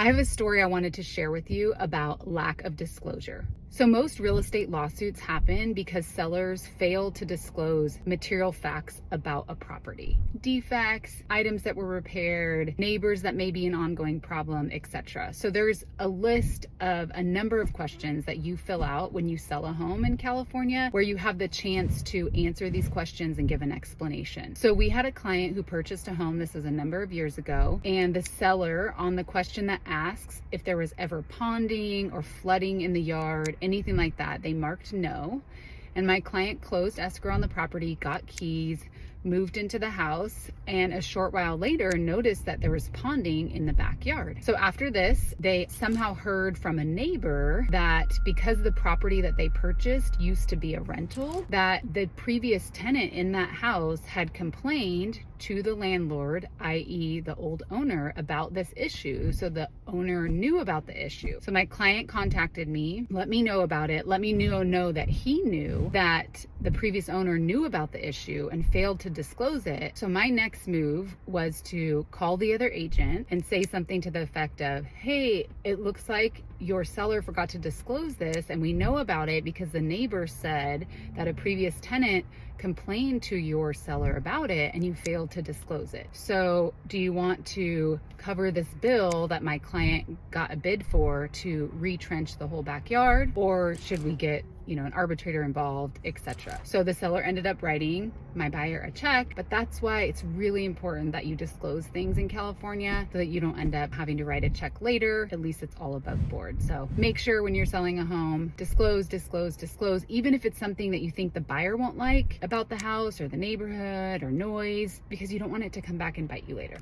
I have a story I wanted to share with you about lack of disclosure. So most real estate lawsuits happen because sellers fail to disclose material facts about a property. Defects, items that were repaired, neighbors that may be an ongoing problem, etc. So there's a list of a number of questions that you fill out when you sell a home in California where you have the chance to answer these questions and give an explanation. So we had a client who purchased a home, this was a number of years ago, and the seller, on the question that asks if there was ever ponding or flooding in the yard, anything like that, they marked no. And my client closed escrow on the property, got keys, moved into the house, and a short while later noticed that there was ponding in the backyard. So after this, they somehow heard from a neighbor that because the property that they purchased used to be a rental, that the previous tenant in that house had complained to the landlord, i.e. the old owner, about this issue. So the owner knew about the issue. So my client contacted me, let me know about it, let me know that he knew that the previous owner knew about the issue and failed to disclose it. So my next move was to call the other agent and say something to the effect of, hey, it looks like your seller forgot to disclose this, and we know about it because the neighbor said that a previous tenant complained to your seller about it and you failed to disclose it. So do you want to cover this bill that my client got a bid for to retrench the whole backyard, or should we get an arbitrator involved, etc. So the seller ended up writing my buyer a check, but that's why it's really important that you disclose things in California so that you don't end up having to write a check later. At least it's all above board. So make sure when you're selling a home, disclose, even if it's something that you think the buyer won't like about the house or the neighborhood or noise, because you don't want it to come back and bite you later.